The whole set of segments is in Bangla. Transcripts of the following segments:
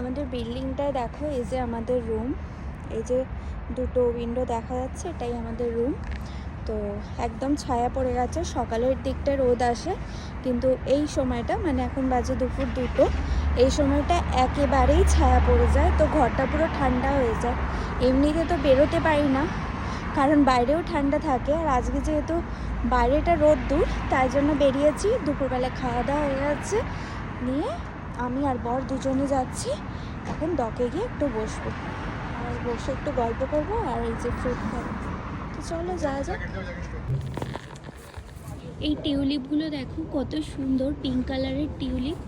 আমাদের বিল্ডিংটায় দেখো, এই যে আমাদের রুম, এই যে দুটো উইন্ডো দেখা যাচ্ছে, এটাই আমাদের রুম। তো একদম ছায়া পড়ে গেছে, সকালের দিকটা রোদ আসে, কিন্তু এই সময়টা মানে এখন বাজে দুপুর 2টো, এই সময়টা একেবারেই ছায়া পড়ে যায়, তো ঘরটা পুরো ঠান্ডা হয়ে যায়। এমনিতে তো বেরোতে পারি না, কারণ বাইরেও ঠান্ডা থাকে, আর আজকে যেহেতু বাইরেটা রোদ দূর, তাই জন্য বেরিয়েছি। দুপুরবেলা খাওয়া দাওয়া হয়ে যাচ্ছে, নিয়ে আমি আর বর দুজনে যাচ্ছি এখন ডকে গিয়ে একটু বসবো, আর বসে একটু গল্প করবো, আর এই যে ফ্রুট খাবো। তো চলো যাওয়া যাক। এই টিউলিপগুলো দেখো কত সুন্দর, পিঙ্ক কালারের টিউলিপ।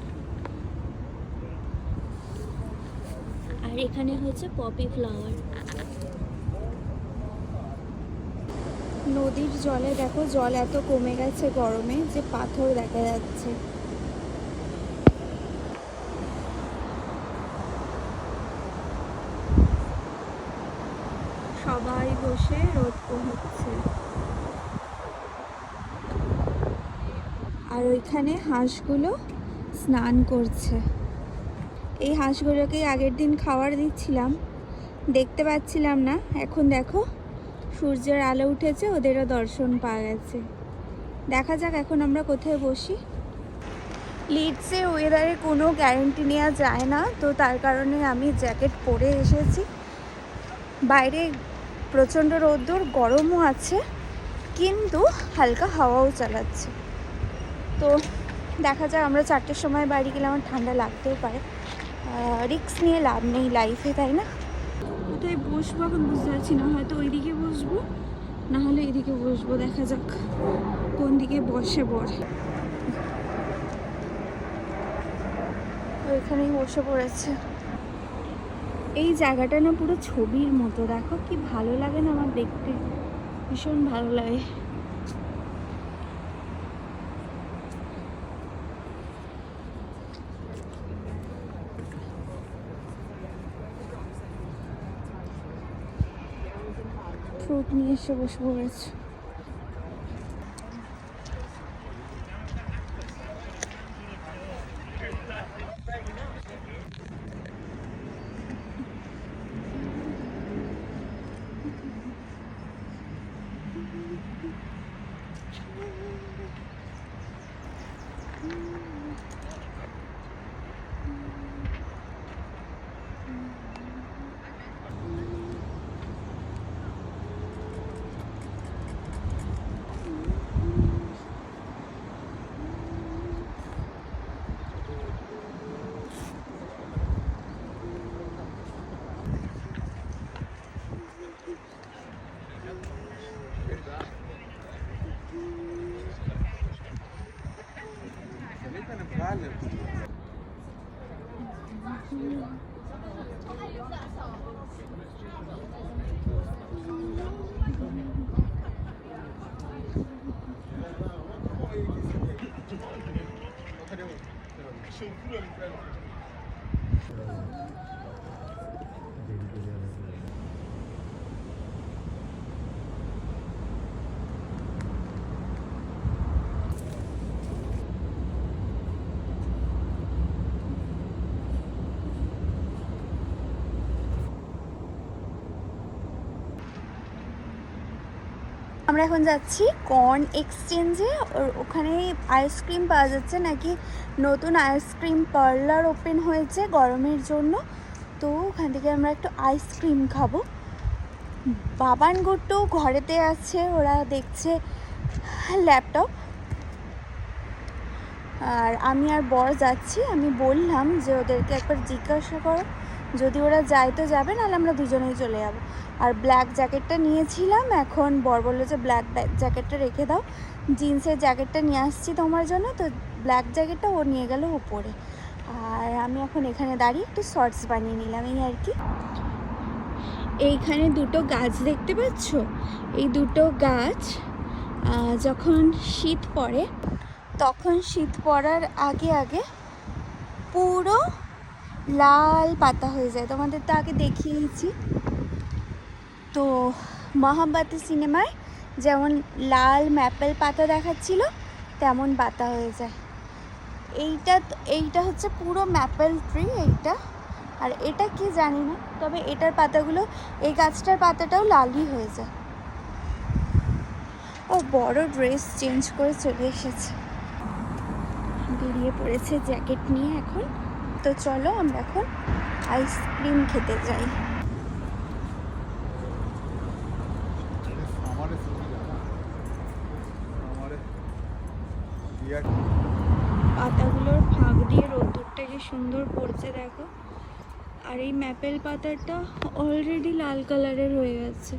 আর এখানে হচ্ছে পপি ফ্লাওয়ার। নদীর জলে দেখো, জল এত কমে গেছে গরমে যে পাথর দেখা যাচ্ছে। সবাই বসে রোদ পোহাচ্ছে, আর ওইখানে হাঁসগুলো স্নান করছে। এই হাঁসগুলোকে আগের দিন খাবার দিচ্ছিলাম, দেখতে পাচ্ছিলাম না, এখন দেখো সূর্যের আলো উঠেছে, ওদেরও দর্শন পাওয়া গেছে। দেখা যাক এখন আমরা কোথায় বসি। লিডসে ওয়েদারে কোনো গ্যারেন্টি নেওয়া যায় না, তো তার কারণে আমি জ্যাকেট পরে এসেছি। বাইরে প্রচণ্ড রোদ্দুর, গরমও আছে, কিন্তু হালকা হাওয়াও চালাচ্ছে। তো দেখা যাক, আমরা 4টের সময় বাড়ি গেলে আমার ঠান্ডা লাগতেও পারে, রিস্ক নিয়ে লাভ নেই লাইফে, তাই না? কোথায় বসবো এখন বুঝতে পারছি না, হয়তো ওইদিকে বসবো, না হলে এদিকে বসবো, দেখা যাক কোন দিকে বসে বর। ওইখানেই বসে পড়েছে। এই জায়গাটা না পুরো ছবির মতো, দেখো কি ভালো লাগে না আমার দেখতে, ভীষণ ভালো লাগে। ফ্রুট নিয়ে এসে বসে পড়েছে। আমরা এখন যাচ্ছি কর্ন এক্সচেঞ্জে, ওখানে আইসক্রিম পাওয়া যাচ্ছে নাকি, নতুন আইসক্রিম পার্লার ওপেন হয়েছে গরমের জন্য, তো ওখান থেকে আমরা একটু আইসক্রিম খাবো। বাবান গুট্টু ঘরেতে আছে, ওরা দেখছে ল্যাপটপ, আর আমি আর বর যাচ্ছি। আমি বললাম যে ওদেরকে একবার জিজ্ঞাসা করো, যদি ওরা যায় তো যাবে, নাহলে আমরা দুজনেই চলে যাবো। আর ব্ল্যাক জ্যাকেটটা নিয়েছিলাম, এখন বর বললো যে ব্ল্যাক জ্যাকেটটা রেখে দাও, জিন্সের জ্যাকেটটা নিয়ে আসছি তোমার জন্য, তো ব্ল্যাক জ্যাকেটটা ও নিয়ে গেল উপরে। আর আমি এখন এখানে দাঁড়িয়ে একটু শর্টস বানিয়ে নিলাম, এই আর কি। এইখানে দুটো গাছ দেখতে পাচ্ছ, এই দুটো গাছ যখন শীত পড়ে, তখন শীত পড়ার আগে আগে পুরো লাল পাতা হয়ে যায়, তোমাদের তো আগে দেখিয়েছি। তো মহাব্বতী সিনেমায় যেমন লাল ম্যাপেল পাতা দেখাচ্ছিল, তেমন পাতা হয়ে যায়। এইটা হচ্ছে পুরো ম্যাপেল ট্রি এইটা, আর এটা কি জানি না, তবে এটার পাতাগুলো, এই গাছটার পাতাটাও লালই হয়ে যায়। ও বড় ড্রেস চেঞ্জ করে চলে এসেছে, বেরিয়ে পড়েছে জ্যাকেট নিয়ে এখন। তো চলো আমরা এখন আইসক্রিম খেতে যাই। পাতাগুলোর ফাঁক দিয়ে রোদ্দুরটা কি সুন্দর পড়ছে দেখো। আর এই ম্যাপেল পাতাটা অলরেডি লাল কালারের হয়ে গেছে।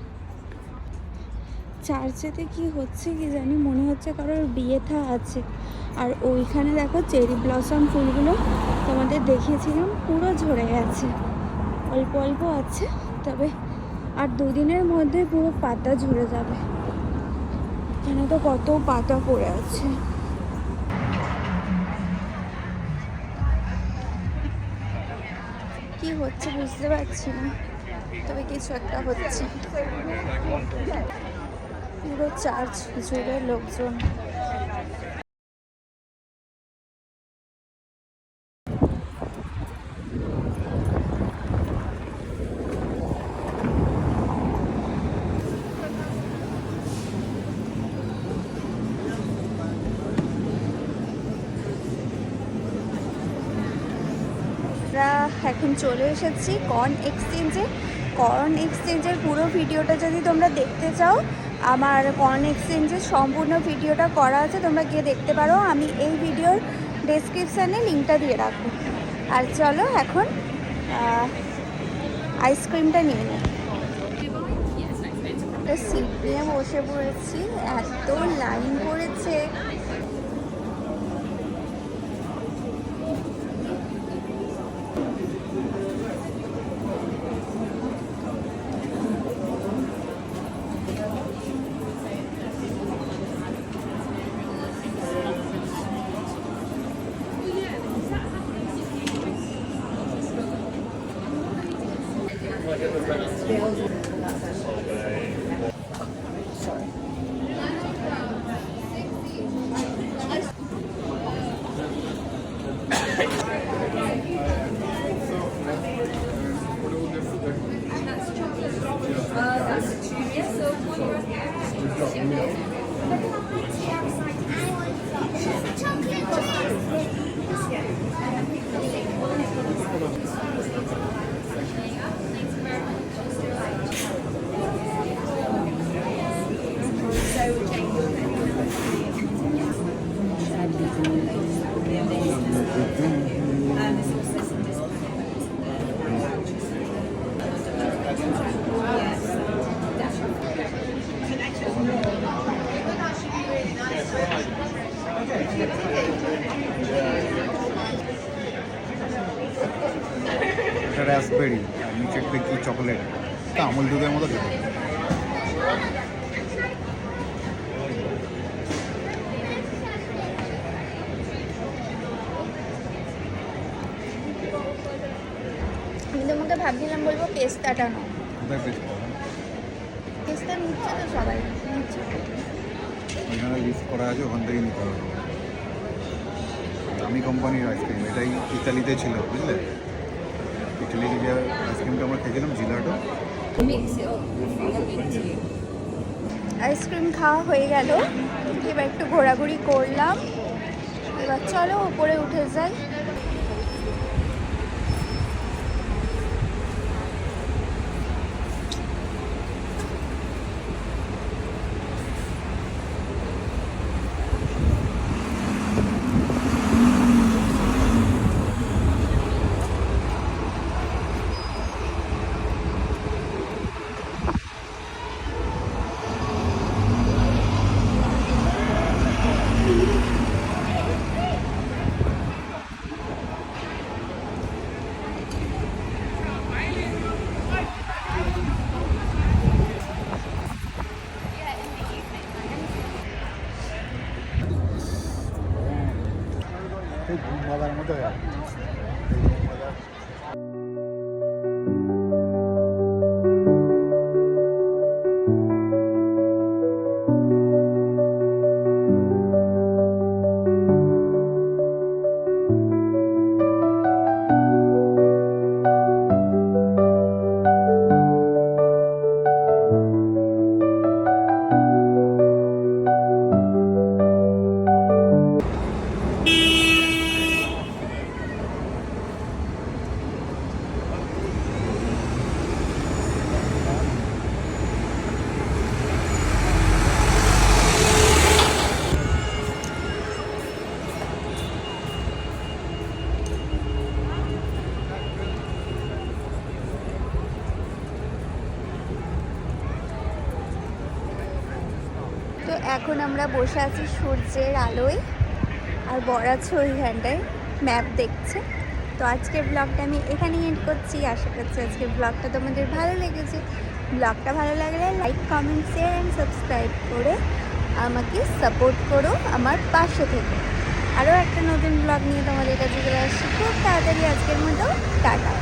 চার্চেতে কি হচ্ছে কি জানি, মনে হচ্ছে কারোর বিয়ে থা আছে। আর ওইখানে দেখো চেরি ব্লসম ফুলগুলো তোমাদের দেখিয়েছিলাম, পুরো ঝরে গেছে, অল্প অল্প আছে, তবে আর দুদিনের মধ্যে পুরো পাতা ঝরে যাবে। এখানে তো কত পাতা পড়ে আছে। কি হচ্ছে বুঝতে পারছি না, তবে কিছু একটা হচ্ছে। পুরো চার্চ জুড়ে লোকজন। এখন চলে এসেছি কর্ন এক্সচেঞ্জে। কর্ন এক্সচেঞ্জের পুরো ভিডিওটা যদি তোমরা দেখতে চাও, আমার কর্ন এক্সচেঞ্জের সম্পূর্ণ ভিডিওটা করা আছে, তোমরা গিয়ে দেখতে পারো। আমি এই ভিডিওর ডেসক্রিপশানে লিঙ্কটা দিয়ে রাখবো। আর চলো এখন আইসক্রিমটা নিয়ে নিই। সিট নিয়ে বসে পড়েছি, এত লাইন পড়েছে। রাসবেরি আর নিচের দিকে চকলেট, আমুল দুধের মতো খেতে। আমি তোমাকে ভাবছিলাম বলবো পেস্তাটা নাও। কোথায় পেস্ট করা? পেস্তা নিচ্ছে তো সবাই, নিচ্ছে। ওইখানে লিস্ট করা আছে, ওখান থেকেই নিতে হবে। দামি কোম্পানির আইসক্রিম, এটাই ইতালিতে ছিল বুঝলে। ইটালিতে যে আইসক্রিমটা আমরা খেয়েছিলাম জিলাটো। আইসক্রিম খাওয়া হয়ে গেল, এবার একটু ঘোরাঘুরি করলাম। এবার চলো উপরে উঠে যাই। খুব মজার মতো হয়। এখন আমরা বসে আছি সূর্যের আলোয়, আর বর আছে ওইখানটায় ম্যাপ দেখছে। তো আজকের ব্লগটা আমি এখানেই এন্ড করছি। আশা করছি আজকের ব্লগটা তোমাদের ভালো লেগেছে। ব্লগটা ভালো লাগলে like, comment, share and subscribe করে আমাকে সাপোর্ট করো, আমার পাশে থেকে। আরও একটা নতুন ব্লগ নিয়ে তোমাদের কাছে চলে আসছি খুব তাড়াতাড়ি। আজকের মতো টাটা।